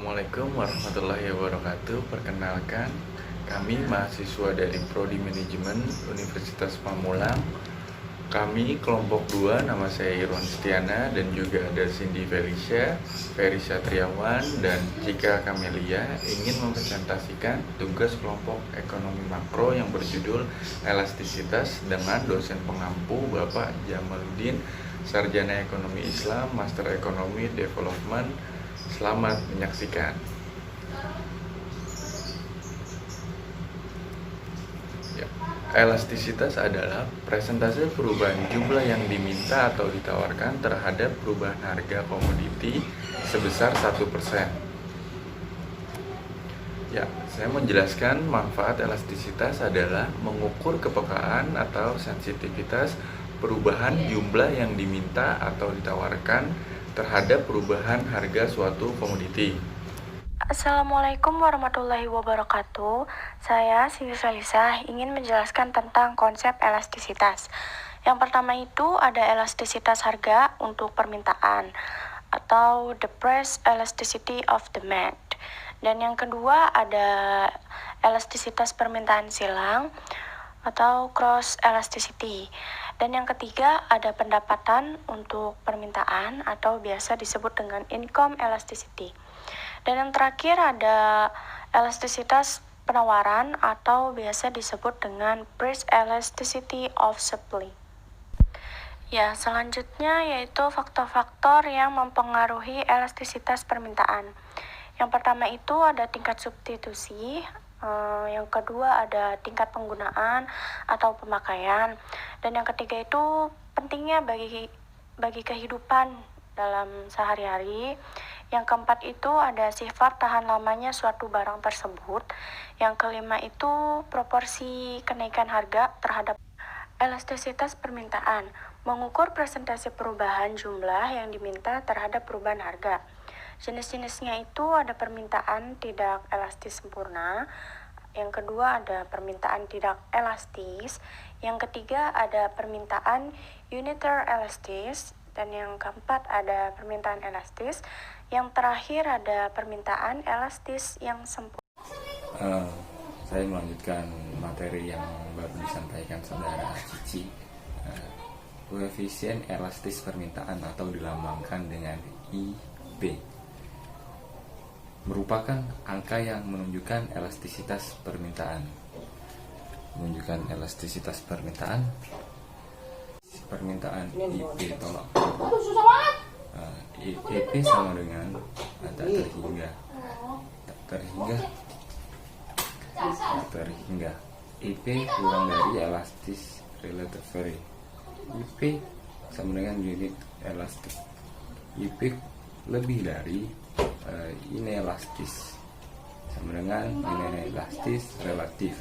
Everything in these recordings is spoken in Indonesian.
Assalamualaikum warahmatullahi wabarakatuh. Perkenalkan, kami mahasiswa dari Prodi Manajemen Universitas Pamulang. Kami kelompok 2, nama saya Irwan Setiana dan juga ada Cindy Felicia Triawan dan Cika Kamelia ingin mempresentasikan tugas kelompok ekonomi makro yang berjudul elastisitas dengan dosen pengampu Bapak Jamaluddin, Sarjana Ekonomi Islam, Master Ekonomi Development. Selamat menyaksikan. Elastisitas adalah presentase perubahan jumlah yang diminta atau ditawarkan terhadap perubahan harga komoditi sebesar 1%. Saya menjelaskan manfaat elastisitas adalah mengukur kepekaan atau sensitivitas perubahan jumlah yang diminta atau ditawarkan terhadap perubahan harga suatu komoditi. Assalamualaikum warahmatullahi wabarakatuh. Saya Cindy Felicia ingin menjelaskan tentang konsep elastisitas. Yang pertama itu ada elastisitas harga untuk permintaan atau the price elasticity of demand. Dan yang kedua ada elastisitas permintaan silang atau cross elasticity. Dan yang ketiga ada pendapatan untuk permintaan atau biasa disebut dengan income elasticity. Dan yang terakhir ada elastisitas penawaran atau biasa disebut dengan price elasticity of supply. Selanjutnya yaitu faktor-faktor yang mempengaruhi elastisitas permintaan. Yang pertama itu ada tingkat substitusi, yang kedua ada tingkat penggunaan atau pemakaian, dan yang ketiga itu pentingnya bagi kehidupan dalam sehari-hari. Yang keempat itu ada sifat tahan lamanya suatu barang tersebut. Yang kelima itu proporsi kenaikan harga terhadap elastisitas permintaan, mengukur presentasi perubahan jumlah yang diminta terhadap perubahan harga. Jenis-jenisnya itu ada permintaan tidak elastis sempurna, yang kedua ada permintaan tidak elastis, yang ketiga ada permintaan unitary elastis, dan yang keempat ada permintaan elastis, yang terakhir ada permintaan elastis yang sempurna. Saya melanjutkan materi yang baru disampaikan saudara Cici. Koefisien elastis permintaan atau dilambangkan dengan IP merupakan angka yang menunjukkan elastisitas permintaan. IP tolak. IP sama dengan tak terhingga. IP kurang dari elastis relative vary. IP sama dengan unit elastik. IP lebih dari inelastis sama dengan inelastis relatif.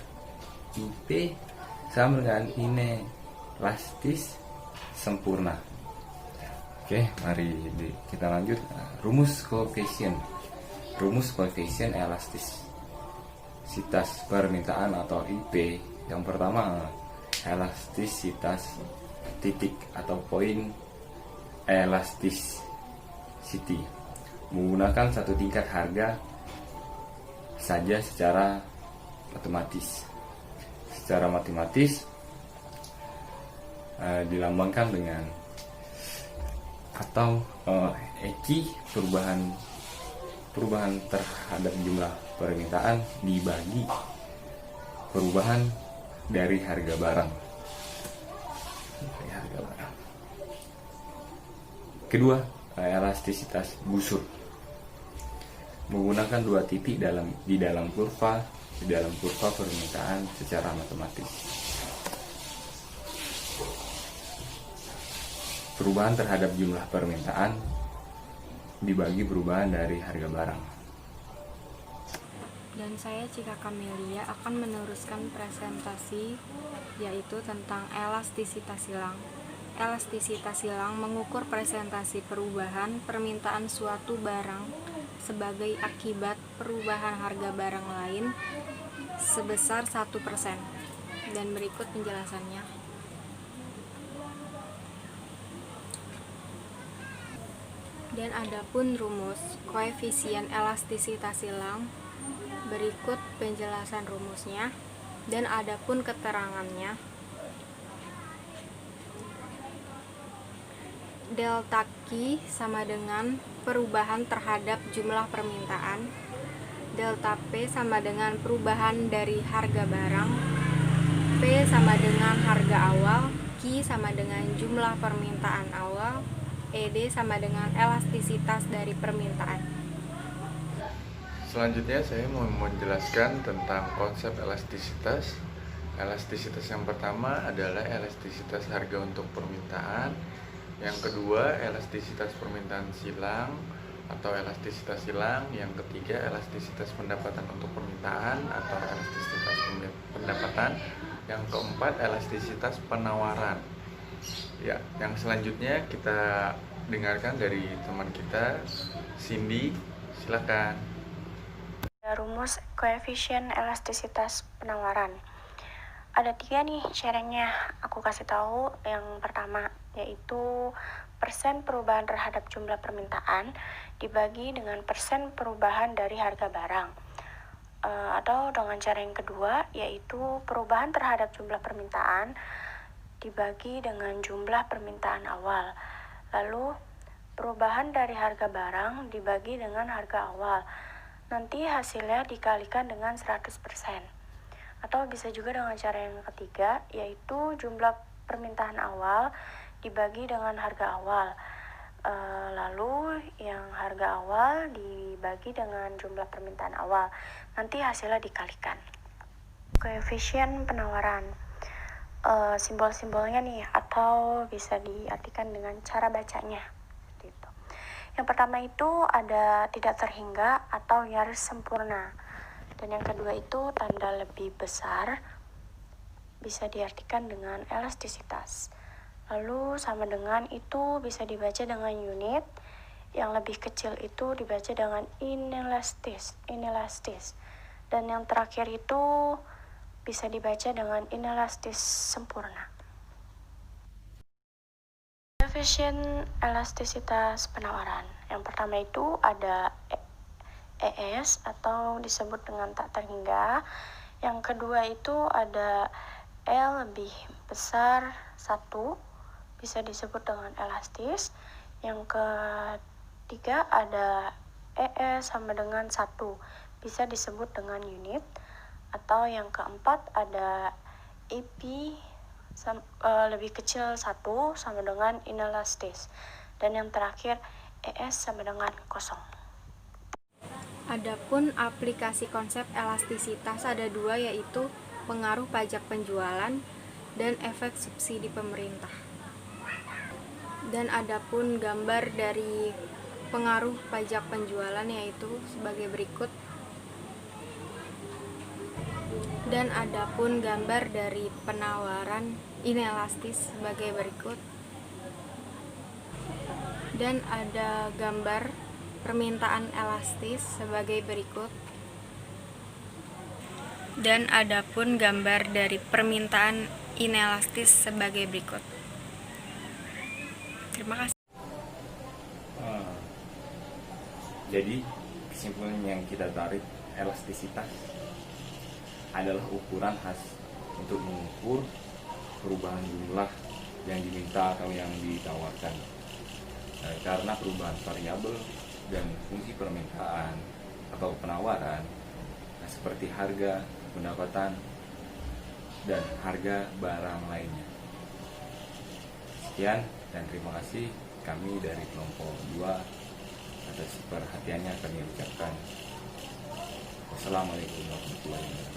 IP sama dengan inelastis sempurna. Oke, mari kita lanjut. Rumus koefisien elastisitas permintaan atau IP. Yang pertama, elastisitas titik atau poin elasticity, menggunakan satu tingkat harga saja secara matematis dilambangkan dengan atau EQ, perubahan terhadap jumlah permintaan dibagi perubahan dari harga barang. Kedua, elastisitas busur, menggunakan dua titik di dalam kurva permintaan secara matematis. Perubahan terhadap jumlah permintaan dibagi perubahan dari harga barang. Dan saya Cika Kamelia akan meneruskan presentasi yaitu tentang elastisitas silang. Elastisitas silang mengukur presentasi perubahan permintaan suatu barang sebagai akibat perubahan harga barang lain sebesar 1%. Dan berikut penjelasannya. Dan adapun rumus koefisien elastisitas silang, berikut penjelasan rumusnya. Dan adapun keterangannya, delta Q sama dengan perubahan terhadap jumlah permintaan, delta P sama dengan perubahan dari harga barang, P sama dengan harga awal, Q sama dengan jumlah permintaan awal, ED sama dengan elastisitas dari permintaan. Selanjutnya saya mau menjelaskan tentang konsep elastisitas. Elastisitas yang pertama adalah elastisitas harga untuk permintaan. Yang kedua, elastisitas permintaan silang atau elastisitas silang. Yang ketiga, elastisitas pendapatan untuk permintaan atau elastisitas pendapatan. Yang keempat, elastisitas penawaran. Ya, yang selanjutnya kita dengarkan dari teman kita, Cindy. Silakan. Rumus koefisien elastisitas penawaran. Ada 3 nih caranya aku kasih tahu. Yang pertama yaitu persen perubahan terhadap jumlah permintaan dibagi dengan persen perubahan dari harga barang. Atau dengan cara yang kedua yaitu perubahan terhadap jumlah permintaan dibagi dengan jumlah permintaan awal. Lalu perubahan dari harga barang dibagi dengan harga awal. Nanti hasilnya dikalikan dengan 100%. Atau bisa juga dengan cara yang ketiga, yaitu jumlah permintaan awal dibagi dengan harga awal. Lalu yang harga awal dibagi dengan jumlah permintaan awal. Nanti hasilnya dikalikan. Koefisien penawaran. Simbol-simbolnya nih, atau bisa diartikan dengan cara bacanya. Gitu. Yang pertama itu ada tidak terhingga atau nyaris sempurna. Dan yang kedua itu tanda lebih besar, bisa diartikan dengan elastisitas. Lalu sama dengan itu bisa dibaca dengan unit, yang lebih kecil itu dibaca dengan inelastis. Dan yang terakhir itu bisa dibaca dengan inelastis sempurna. Koefisien elastisitas penawaran. Yang pertama itu ada ES atau disebut dengan tak terhingga. Yang kedua itu ada L lebih besar 1, bisa disebut dengan elastis. Yang ketiga ada ES sama dengan 1, bisa disebut dengan unit. Atau yang keempat ada EP lebih kecil 1 sama dengan inelastis. Dan yang terakhir ES sama dengan 0. Adapun aplikasi konsep elastisitas ada 2, yaitu pengaruh pajak penjualan dan efek subsidi pemerintah. Dan adapun gambar dari pengaruh pajak penjualan yaitu sebagai berikut. Dan adapun gambar dari penawaran inelastis sebagai berikut. Dan ada gambar permintaan elastis sebagai berikut. Dan adapun gambar dari permintaan inelastis sebagai berikut. Terima kasih. Jadi kesimpulan yang kita tarik, elastisitas adalah ukuran khas untuk mengukur perubahan jumlah yang diminta atau yang ditawarkan. Karena perubahan variabel dan fungsi permintaan atau penawaran, seperti harga, pendapatan, dan harga barang lainnya. Sekian dan terima kasih kami dari kelompok 2 atas perhatiannya kami ucapkan. Wassalamualaikum warahmatullahi wabarakatuh.